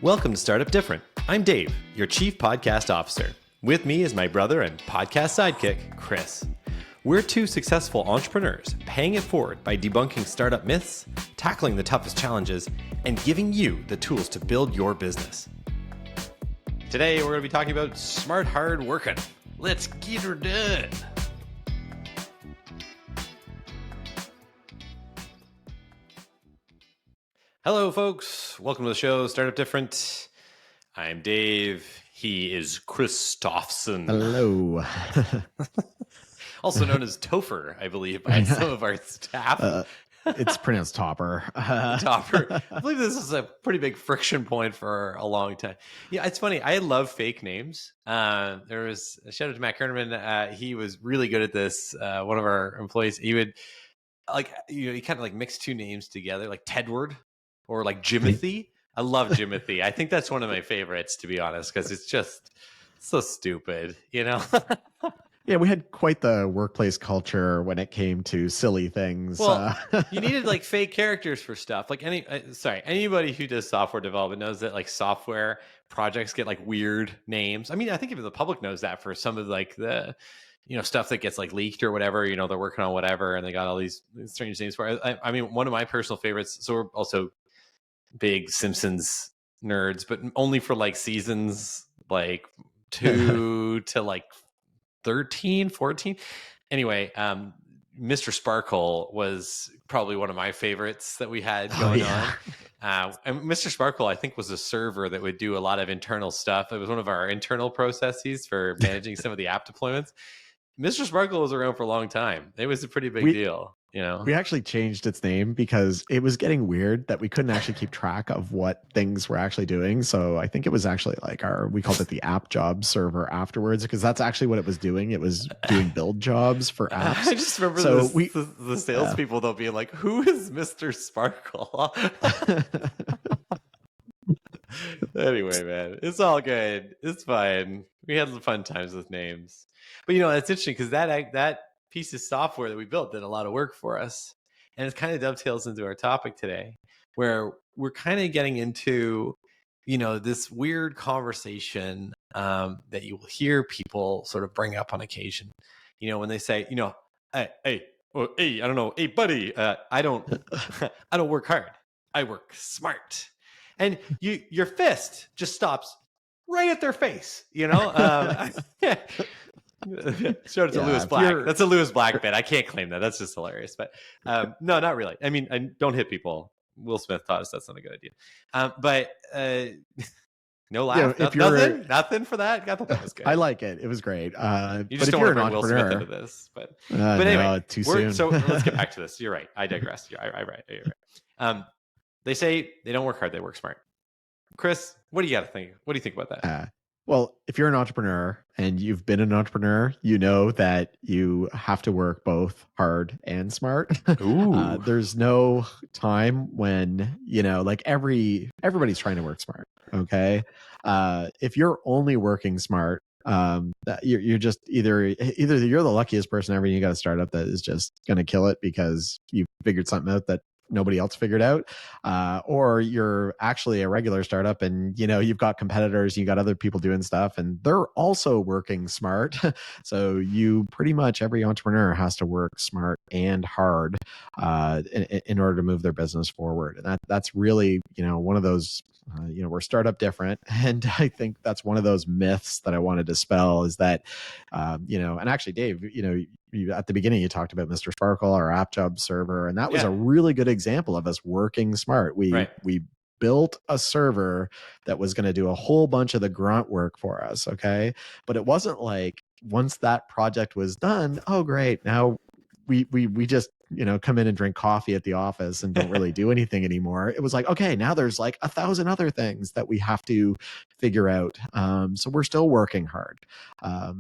Welcome to Startup Different. I'm Dave, your Chief Podcast Officer. With me is my brother and podcast sidekick, Chris. We're two successful entrepreneurs paying it forward by debunking startup myths, tackling the toughest challenges, and giving you the tools to build your business. Today, we're going to be talking about smart hard working. Let's get her done. Hello, folks. Welcome to the show, Startup Different. I'm Dave. He is Christofson. Hello. Also known as Topher, I believe, by some of our staff. It's pronounced Topper. Topper. I believe this is a pretty big friction point for a long time. Yeah, it's funny. I love fake names. There was a shout out to Matt Kerneman. He was really good at this. One of our employees, he would he kind of mix two names together, like Tedward or like Jimothy. I love Jimothy. I think that's one of my favorites, to be honest, because it's just so stupid, you know? Yeah, we had quite the workplace culture when it came to silly things. Well, you needed like fake characters for stuff. Like anybody who does software development knows that like software projects get like weird names. I mean, I think even the public knows that for some of like the, stuff that gets like leaked or whatever, they're working on whatever and they got all these strange names for it. I mean, one of my personal favorites, so we're also big Simpsons nerds, but only for like seasons like 2 to like 13, 14. Anyway, Mr. Sparkle was probably one of my favorites that we had going on. And Mr. Sparkle, I think, was a server that would do a lot of internal stuff. It was one of our internal processes for managing some of the app deployments. Mr. Sparkle was around for a long time. It was a pretty big deal. We actually changed its name because it was getting weird that we couldn't actually keep track of what things we're actually doing. So I think it was actually like we called it the app job server afterwards, because that's actually what it was doing. It was doing build jobs for apps. I just remember the salespeople though being like, "Who is Mr. Sparkle?" Anyway, man, it's all good. It's fine. We had some fun times with names, but it's interesting because that piece of software that we built did a lot of work for us, and it kind of dovetails into our topic today, where we're kind of getting into this weird conversation that you will hear people sort of bring up on occasion, when they say, hey, I don't know, hey buddy, I don't work hard, I work smart, and your fist just stops right at their face. Shout out to Lewis Black. That's a Lewis Black bit. I can't claim that. That's just hilarious. But no, not really. I mean, I don't hit people. Will Smith taught us that's not a good idea. But no laugh. Nothing for that. I thought that was good. I like it. It was great. You just don't want to bring Will Smith into this. But anyway, no, too soon. So let's get back to this. You're right. I digress. You're right. They say they don't work hard. They work smart. Chris, what do you got to think? What do you think about that? Well, if you're an entrepreneur and you've been an entrepreneur, you know that you have to work both hard and smart. There's no time when, everybody's trying to work smart. Okay. If you're only working smart, you're just either you're the luckiest person ever and you got a startup that is just going to kill it because you figured something out that nobody else figured out, or you're actually a regular startup and you've got competitors, you got other people doing stuff and they're also working smart. So you pretty much, every entrepreneur has to work smart and hard in order to move their business forward. And that's really one of those we're startup different, and I think that's one of those myths that I want to dispel is that and actually Dave, at the beginning you talked about Mr. Sparkle, our app job server, and that was a really good example of us working smart. We built a server that was going to do a whole bunch of the grunt work for us. Okay. But it wasn't like once that project was done, oh great, now we just come in and drink coffee at the office and don't really do anything anymore. It was like, okay, now there's like 1,000 other things that we have to figure out. So we're still working hard.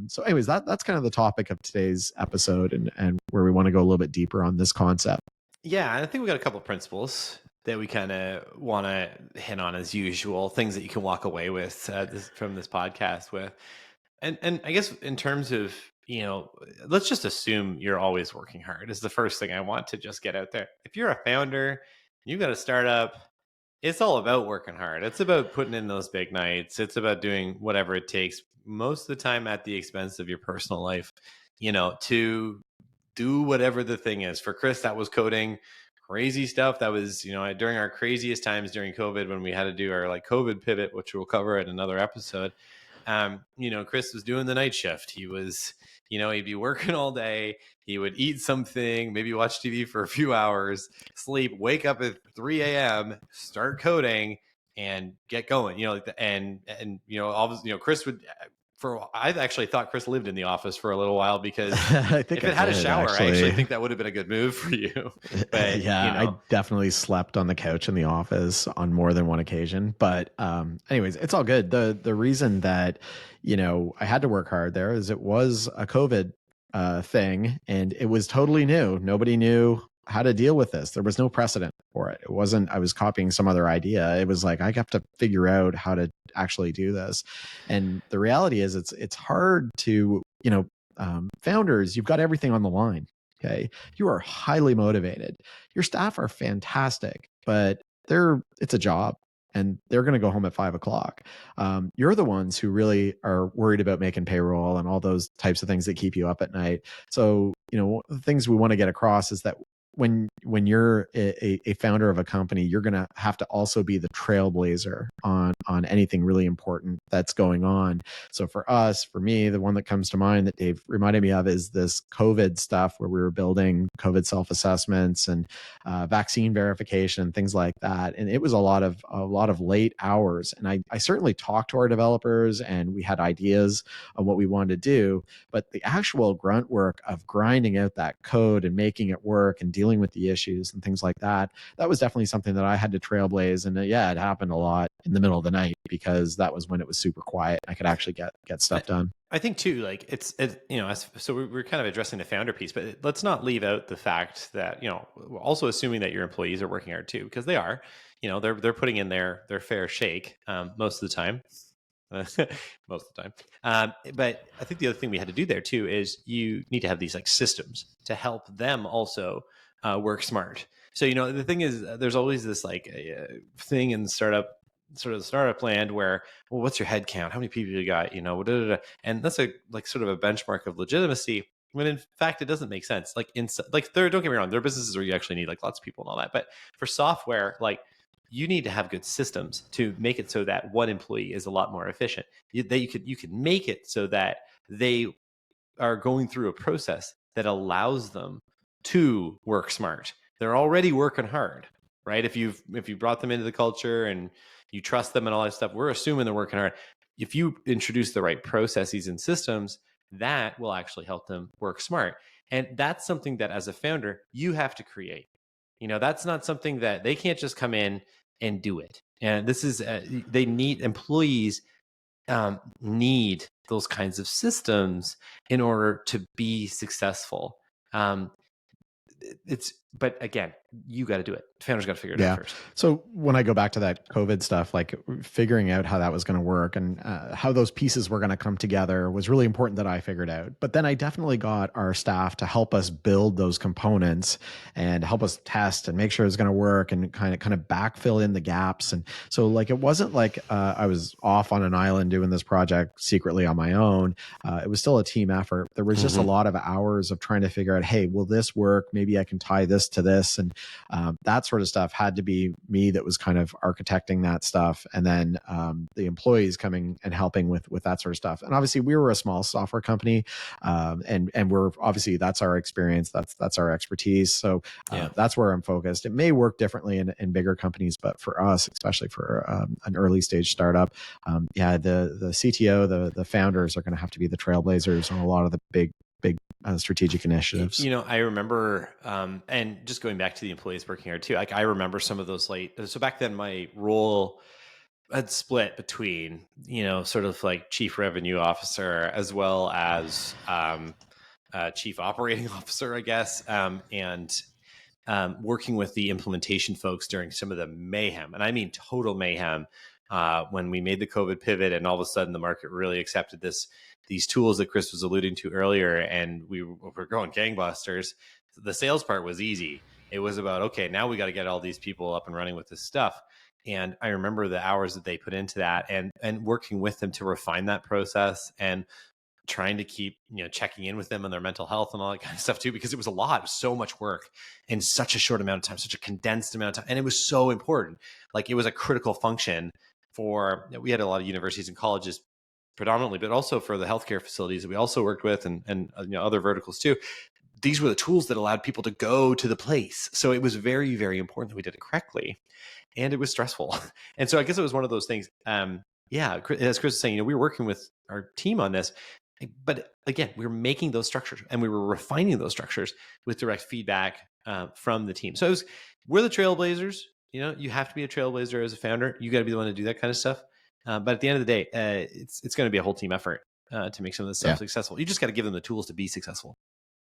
So anyways, that's kind of the topic of today's episode and where we want to go a little bit deeper on this concept. Yeah, I think we got a couple of principles that we kind of want to hit on as usual, things that you can walk away with from this podcast with. And I guess in terms of, let's just assume you're always working hard is the first thing I want to just get out there. If you're a founder, you've got a startup, it's all about working hard. It's about putting in those big nights. It's about doing whatever it takes, most of the time at the expense of your personal life, to do whatever the thing is. For Chris, that was coding crazy stuff. That was, during our craziest times during COVID, when we had to do our like COVID pivot, which we'll cover in another episode. Chris was doing the night shift. He was, he'd be working all day. He would eat something, maybe watch TV for a few hours, sleep, wake up at 3 a.m., start coding, and get going. Obviously, Chris would. I actually thought Chris lived in the office for a little while, because I think if it had a shower, actually. I actually think that would have been a good move for you. But yeah, I definitely slept on the couch in the office on more than one occasion. But anyways, it's all good. The reason that I had to work hard there is it was a COVID thing, and it was totally new. Nobody knew how to deal with this. There was no precedent for it. It wasn't I was copying some other idea. It was like I have to figure out how to actually do this. And the reality is it's hard to, founders, you've got everything on the line. Okay. You are highly motivated. Your staff are fantastic, but it's a job, and they're going to go home at 5 o'clock. You're the ones who really are worried about making payroll and all those types of things that keep you up at night. So, the things we want to get across is that when you're a founder of a company, you're going to have to also be the trailblazer on anything really important that's going on. So for me, the one that comes to mind that Dave reminded me of is this COVID stuff, where we were building COVID self-assessments and vaccine verification, things like that. And it was a lot of late hours. And I certainly talked to our developers, and we had ideas of what we wanted to do, but the actual grunt work of grinding out that code and making it work and dealing with the issues and things like that was definitely something that I had to trailblaze. And it happened a lot in the middle of the night, because that was when it was super quiet. I could actually get stuff done. I think too, like so we're kind of addressing the founder piece, but let's not leave out the fact that, we're also assuming that your employees are working hard too, because they are, they're putting in their fair shake most of the time. Most of the time. But I think the other thing we had to do there too is you need to have these like systems to help them also work smart. So, the thing is, there's always this like thing in the startup land where, well, what's your head count? How many people you got? And that's a like sort of a benchmark of legitimacy, when in fact it doesn't make sense. Like don't get me wrong, there are businesses where you actually need like lots of people and all that, but for software, like, you need to have good systems to make it so that one employee is a lot more efficient. You can make it so that they are going through a process that allows them to work smart. They're already working hard, right? If you brought them into the culture and you trust them and all that stuff, we're assuming they're working hard. If you introduce the right processes and systems, that will actually help them work smart. And that's something that as a founder, you have to create. That's not something that they can't just come in and do it. And this is, employees need those kinds of systems in order to be successful. But again, you got to do it. Founders got to figure it out first. So when I go back to that COVID stuff, like figuring out how that was going to work and how those pieces were going to come together was really important that I figured out. But then I definitely got our staff to help us build those components and help us test and make sure it's going to work and kind of backfill in the gaps. And so like, it wasn't like I was off on an island doing this project secretly on my own. It was still a team effort. There was just a lot of hours of trying to figure out, hey, will this work? Maybe I can tie this to this. And that sort of stuff had to be me that was kind of architecting that stuff. And then the employees coming and helping with that sort of stuff. And obviously we were a small software company and we're obviously that's our experience. That's our expertise. So that's where I'm focused. It may work differently in bigger companies, but for us, especially for an early stage startup, the CTO, the founders are going to have to be the trailblazers on a lot of the big strategic initiatives. I remember, and just going back to the employees working hard too, like I remember some of those so back then my role had split between, sort of like chief revenue officer as well as chief operating officer, I guess, and working with the implementation folks during some of the mayhem, and I mean total mayhem, when we made the COVID pivot and all of a sudden the market really accepted these tools that Chris was alluding to earlier, and we were going gangbusters. The sales part was easy. It was about, okay, now we got to get all these people up and running with this stuff. And I remember the hours that they put into that, and working with them to refine that process, and trying to keep, checking in with them on their mental health and all that kind of stuff too, because it was a lot. It was so much work in such a short amount of time, such a condensed amount of time. And it was so important. Like, it was a critical function we had a lot of universities and colleges predominantly, but also for the healthcare facilities that we also worked with, and other verticals too. These were the tools that allowed people to go to the place. So it was very, very important that we did it correctly. And it was stressful. And so I guess it was one of those things. Yeah, as Chris was saying, we were working with our team on this, but again, we were making those structures and we were refining those structures with direct feedback from the team. So we're the trailblazers. You have to be a trailblazer as a founder. You got to be the one to do that kind of stuff. But at the end of the day, it's going to be a whole team effort to make some of this stuff successful. You just got to give them the tools to be successful.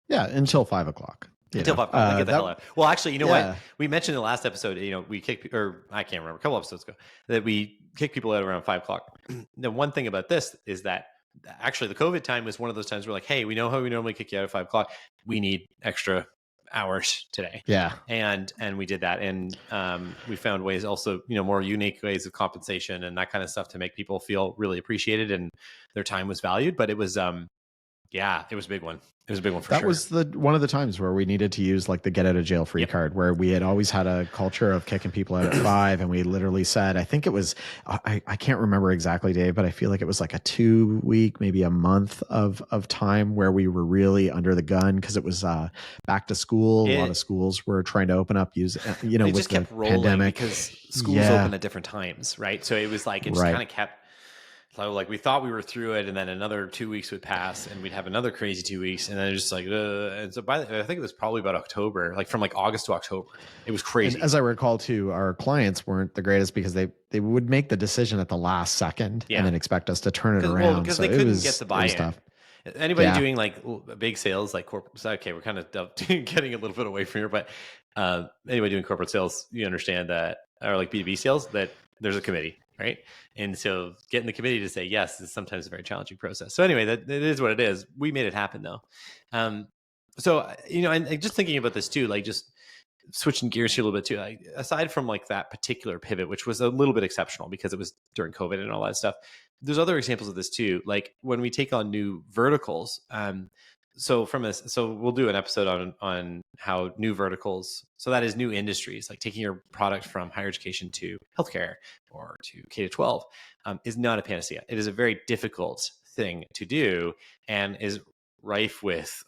Yeah, until 5 o'clock. Until 5 o'clock, get the hell out. Well, actually, what? We mentioned in the last episode, we kicked, or I can't remember, a couple episodes ago, that we kick people out around 5 o'clock. The one thing about this is that actually the COVID time was one of those times where like, hey, we know how we normally kick you out at 5 o'clock. We need extra hours today. Yeah. And we did that. And we found ways also, more unique ways of compensation and that kind of stuff to make people feel really appreciated and their time was valued. But it was, it was a big one. It was a big one for sure. That was one of the times where we needed to use like the get out of jail free card, where we had always had a culture of kicking people out at 5. And we literally said, I think it was, I can't remember exactly, Dave, but I feel like it was like a 2 week, maybe a month of time where we were really under the gun, because it was back to school. A lot of schools were trying to open up, they with just kept rolling pandemic. Because schools open at different times, right? So it was like, it just kind of kept. So like we thought we were through it, and then another 2 weeks would pass, and we'd have another crazy 2 weeks, and then just like, and so I think it was probably about October, like from like August to October, it was crazy. And as I recall too, our clients weren't the greatest because they would make the decision at the last second and then expect us to turn it around. Because they couldn't get the buy-in. Anybody doing like big sales, like corporate, okay, we're kind of getting a little bit away from here, but anybody doing corporate sales, you understand that, or like B2B sales, that there's a committee. Right. And so getting the committee to say yes is sometimes a very challenging process. So anyway, that it is what it is. We made it happen though. So, and just thinking about this too, like just switching gears here a little bit too, like aside from like that particular pivot, which was a little bit exceptional because it was during COVID and all that stuff, there's other examples of this too. Like when we take on new verticals, so we'll do an episode on how new verticals, so that is new industries, like taking your product from higher education to healthcare or to K-12, is not a panacea. It is a very difficult thing to do and is rife with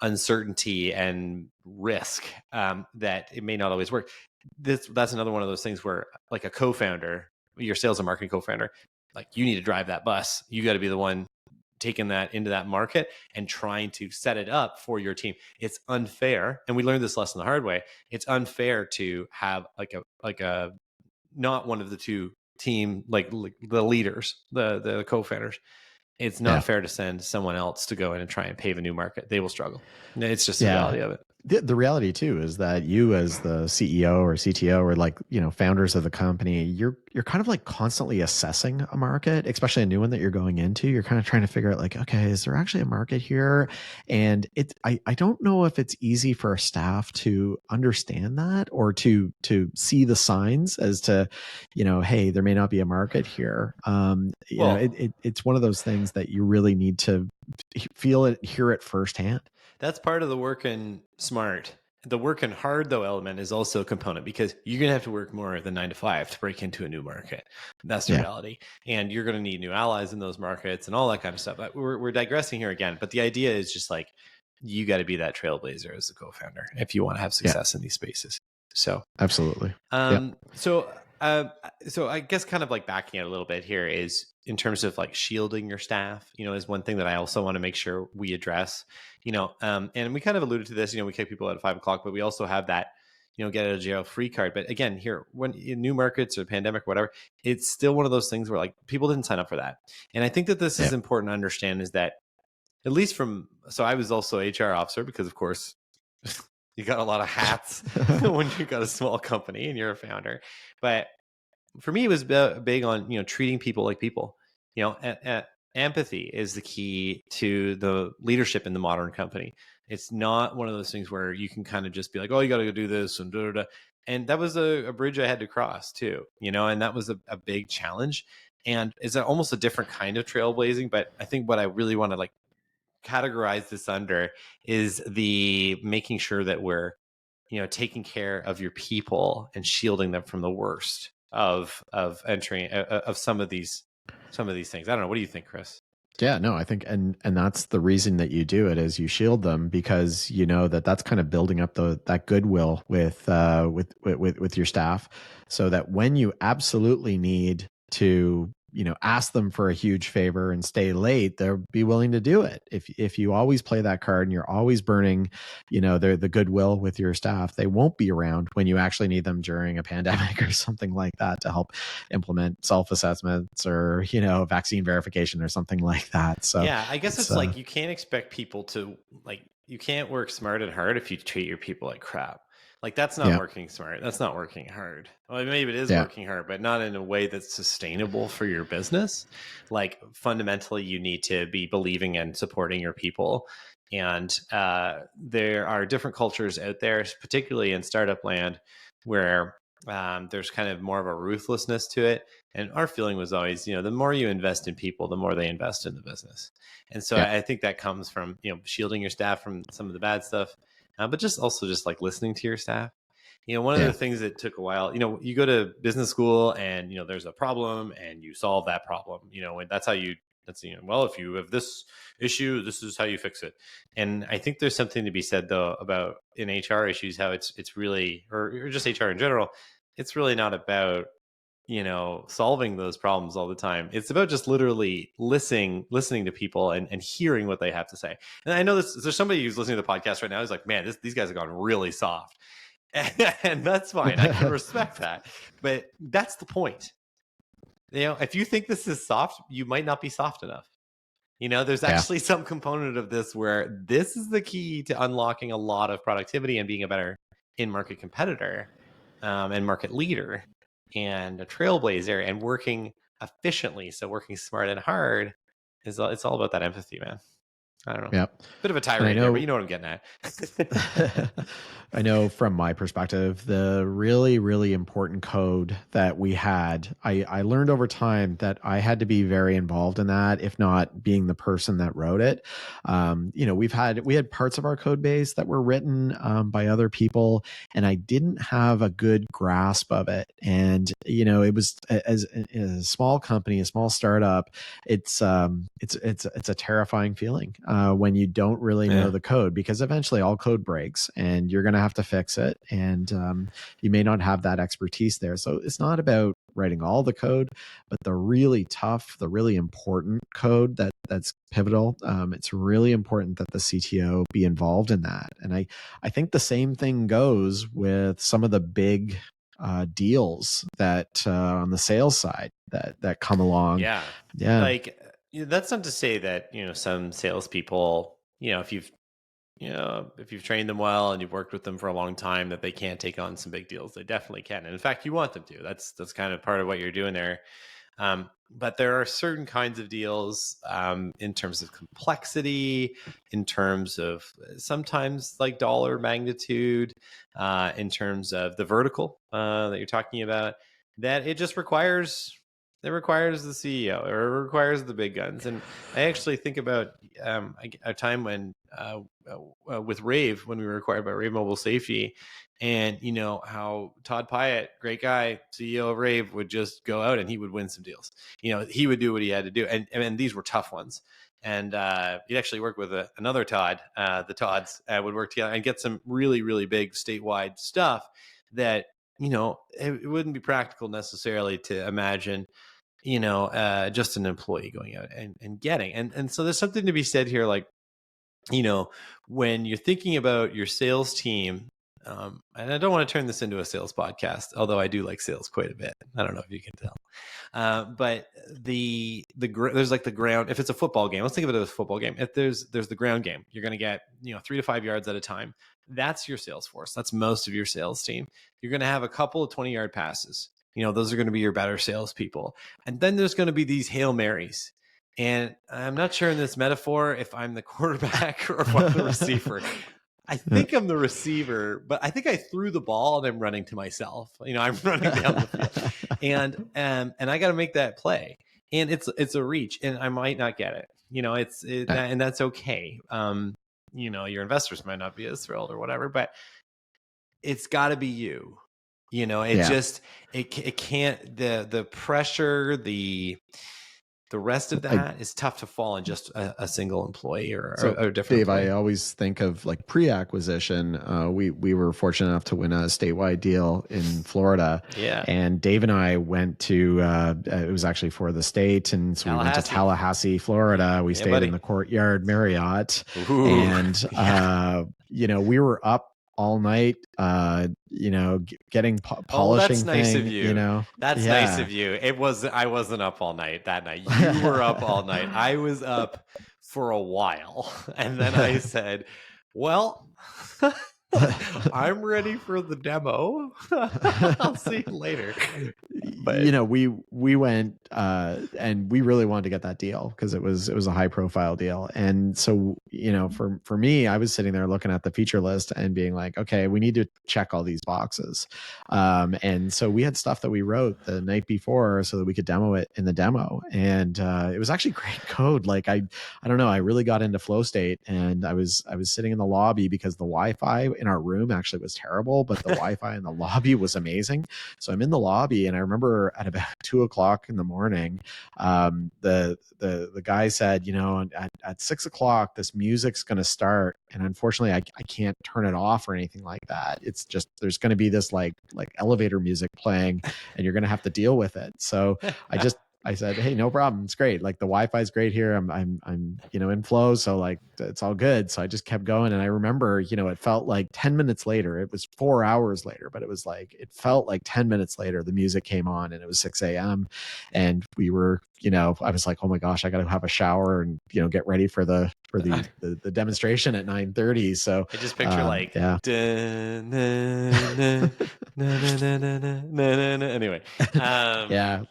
uncertainty and risk, that it may not always work. That's another one of those things where like a co-founder, your sales and marketing co-founder, like you need to drive that bus. You got to be the one taking that into that market and trying to set it up for your team. It's unfair, and we learned this lesson the hard way. It's unfair to have like a not one of the two team, like the leaders, the co-founders. It's not fair to send someone else to go in and try and pave a new market. They will struggle. It's just the reality of it. The reality too is that you, as the CEO or CTO or like, founders of the company, you're kind of like constantly assessing a market, especially a new one that you're going into. You're kind of trying to figure out like, okay, is there actually a market here? And I don't know if it's easy for staff to understand that or to see the signs as to, hey, there may not be a market here. It's one of those things that you really need to feel it, hear it firsthand. That's part of the working smart. The working hard though element is also a component, because you're going to have to work more than 9 to 5 to break into a new market. That's the reality. And you're going to need new allies in those markets and all that kind of stuff. We're digressing here again, but the idea is just like, you got to be that trailblazer as a co-founder if you want to have success in these spaces. So absolutely. So I guess kind of like backing out a little bit here is in terms of like shielding your staff, is one thing that I also want to make sure we address, and we kind of alluded to this, we kick people out at 5 o'clock, but we also have that, get out of jail free card. But again, here, when in new markets or pandemic or whatever, it's still one of those things where like people didn't sign up for that. And I think that this is important to understand, is that at least so I was also HR officer, because of course you got a lot of hats when you got a small company and you're a founder. But for me, it was big on, treating people like people. Empathy is the key to the leadership in the modern company. It's not one of those things where you can kind of just be like, oh, you got to go do this and da, da, da. And that was a bridge I had to cross too, and that was a big challenge. And it's almost a different kind of trailblazing. But I think what I really want to like categorize this under is the making sure that we're, taking care of your people and shielding them from the worst of entering of some of these things. I don't know. What do you think, Chris? Yeah, no, I think, and that's the reason that you do it, is you shield them, because you know that that's kind of building up that goodwill with your staff, so that when you absolutely need to, ask them for a huge favor and stay late, they'll be willing to do it. If you always play that card and you're always burning, the goodwill with your staff, they won't be around when you actually need them during a pandemic or something like that to help implement self-assessments or, vaccine verification or something like that. So yeah, I guess it's like you can't expect people to you can't work smart and hard if you treat your people like crap. Like that's not working smart. That's not working hard. Well, maybe it is working hard, but not in a way that's sustainable for your business. Like fundamentally, you need to be believing and supporting your people. And there are different cultures out there, particularly in startup land, where there's kind of more of a ruthlessness to it. And our feeling was always, the more you invest in people, the more they invest in the business. And so I think that comes from, shielding your staff from some of the bad stuff, but just like listening to your staff. One of the things that took a while, you go to business school and, there's a problem and you solve that problem, and that's how well, if you have this issue, this is how you fix it. And I think there's something to be said though about in HR issues, how it's really, or just HR in general, it's really not about, solving those problems all the time. It's about just literally listening to people and hearing what they have to say. And I know there's somebody who's listening to the podcast right now who's like, man, these guys have gone really soft. And that's fine. I can respect that. But that's the point. If you think this is soft, you might not be soft enough. There's actually some component of this where this is the key to unlocking a lot of productivity and being a better in-market competitor and market leader and a trailblazer and working efficiently. So working smart and hard it's all about that empathy, man. I don't know. Yep. Bit of a tirade there, but you know what I'm getting at. I know from my perspective, the really, really important code that we had, I learned over time that I had to be very involved in that, if not being the person that wrote it. We had parts of our code base that were written by other people, and I didn't have a good grasp of it. And, it was as a small company, a small startup, it's a terrifying feeling when you don't really know the code, because eventually all code breaks and you're going to have to fix it. And you may not have that expertise there. So it's not about writing all the code, but the really tough, the really important code that's pivotal. It's really important that the CTO be involved in that. And I think the same thing goes with some of the big deals that on the sales side that come along. Yeah. Like, that's not to say that, some salespeople, if you've trained them well and you've worked with them for a long time, that they can't take on some big deals. They definitely can. And in fact, you want them to. That's kind of part of what you're doing there. But there are certain kinds of deals in terms of complexity, in terms of sometimes like dollar magnitude, in terms of the vertical that you're talking about, that it just requires the CEO, or it requires the big guns. And I actually think about a time when with Rave, when we were acquired by Rave Mobile Safety, and how Todd Piatt, great guy, CEO of Rave, would just go out and he would win some deals. He would do what he had to do, and these were tough ones. And he'd actually work with another Todd. The Todds would work together and get some really, really big statewide stuff that it wouldn't be practical necessarily to imagine just an employee going out and getting. And so there's something to be said here, like, when you're thinking about your sales team, and I don't want to turn this into a sales podcast, although I do like sales quite a bit. I don't know if you can tell. But there's like the ground. If it's a football game, let's think of it as a football game. If there's the ground game, you're going to get 3 to 5 yards at a time. That's your sales force. That's most of your sales team. You're going to have a couple of 20-yard passes. Those are going to be your better salespeople. And then there's going to be these Hail Marys. And I'm not sure in this metaphor if I'm the quarterback or if I'm the receiver. I think I'm the receiver, but I think I threw the ball and I'm running to myself. I'm running down the field, and I got to make that play, and it's a reach, and I might not get it. And that's okay. Your investors might not be as thrilled or whatever, but it's got to be you. It can't, the pressure, the rest of that is tough to fall on just a single employee or a different Dave, employee. I always think of like pre-acquisition. We were fortunate enough to win a statewide deal in Florida. Yeah. And Dave and I went to, it was actually for the state. And so we went to Tallahassee, Florida. We stayed in the Courtyard Marriott. Ooh, and, we were up all night, getting polishing that's nice thing, of you. That's nice of you. I wasn't up all night that night. You were up all night. I was up for a while. And then I said, well, I'm ready for the demo. I'll see you later. But we went and we really wanted to get that deal because it was a high profile deal. And so, for me, I was sitting there looking at the feature list and being like, okay, we need to check all these boxes. And so we had stuff that we wrote the night before so that we could demo it in the demo. And it was actually great code. Like I don't know, I really got into flow state, and I was sitting in the lobby because the Wi-Fi in our room actually was terrible, but the Wi-Fi in the lobby was amazing. So I'm in the lobby, and I remember at about 2:00 in the morning, the guy said, at 6:00, this music's going to start. And unfortunately, I can't turn it off or anything like that. It's just, there's going to be this like elevator music playing, and you're going to have to deal with it. So I said, hey, no problem. It's great. Like the Wi-Fi is great here. I'm in flow. So like, it's all good. So I just kept going. And I remember, it felt like 10 minutes later, it was 4 hours later, but it felt like 10 minutes later, the music came on, and it was 6 a.m. And we were, I was like, oh my gosh, I got to have a shower and, get ready for the demonstration at 9:30. So I just picture anyway.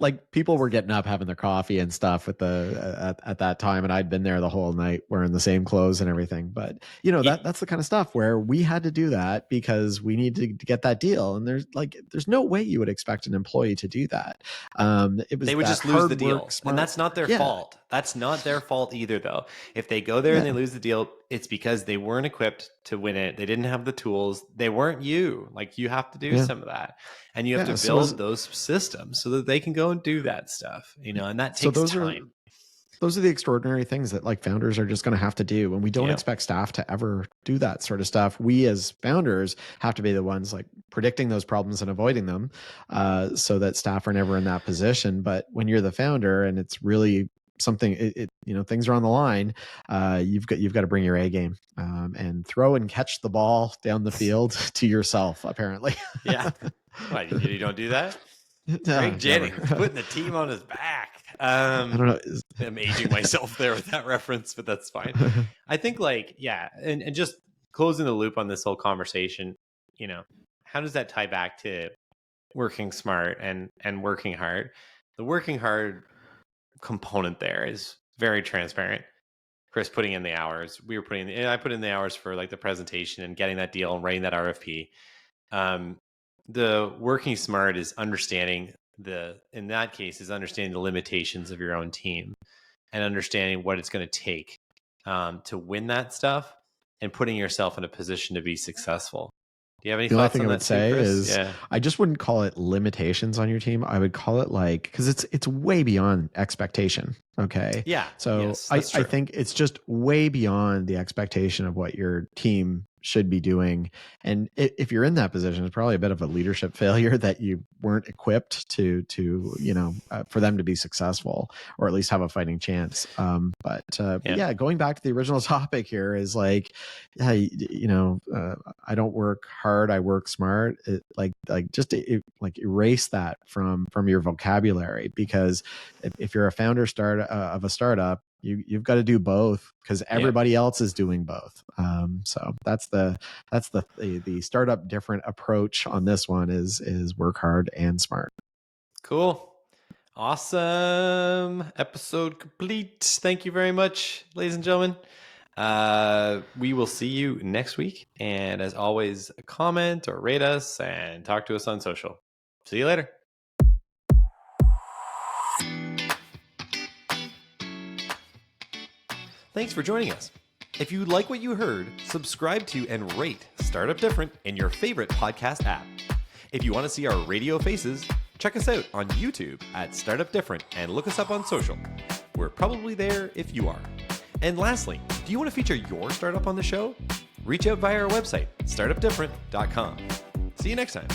Like people were getting up, having their coffee and stuff at that time. And I'd been there the whole night wearing the same clothes and everything. But that's the kind of stuff where we had to do that because we needed to get that deal. And there's no way you would expect an employee to do that. They would just lose the deal. And that's not their fault. That's not their fault either, though. If they go there and they lose the deal, it's because they weren't equipped to win it. They didn't have the tools. They weren't you. Like, you have to do some of that. And you have to build those systems so that they can go and do that stuff, and that takes time. Those are the extraordinary things that like founders are just going to have to do. And we don't expect staff to ever do that sort of stuff. We as founders have to be the ones like predicting those problems and avoiding them, so that staff are never in that position. But when you're the founder and it's really something, things are on the line, you've got to bring your A game, and throw and catch the ball down the field to yourself, apparently. Yeah. Why, you don't do that? Greg Jennings putting the team on his back. I don't know. I'm aging myself there with that reference, but that's fine. I think and just closing the loop on this whole conversation, how does that tie back to working smart and working hard? The working hard component there is very transparent. Chris putting in the hours. I put in the hours for like the presentation and getting that deal and writing that RFP. The working smart is understanding in that case is understanding the limitations of your own team and understanding what it's going to take to win that stuff and putting yourself in a position to be successful. Do you have any thoughts on that? The only thing I would say is I just wouldn't call it limitations on your team. I would call it because it's way beyond expectation. Okay. Yeah. So I think it's just way beyond the expectation of what your team should be doing. And if you're in that position, it's probably a bit of a leadership failure that you weren't equipped to for them to be successful or at least have a fighting chance. But going back to the original topic here is I don't work hard, I work smart. Erase that from your vocabulary, because if you're a founder of a startup, you've got to do both because everybody else is doing both. So that's the startup different approach on this one is work hard and smart. Cool. Awesome. Episode complete. Thank you very much, ladies and gentlemen. We will see you next week. And as always, comment or rate us and talk to us on social. See you later. Thanks for joining us. If you like what you heard, subscribe to and rate Startup Different in your favorite podcast app. If you want to see our radio faces, check us out on YouTube at Startup Different and look us up on social. We're probably there if you are. And lastly, do you want to feature your startup on the show? Reach out via our website, startupdifferent.com. See you next time.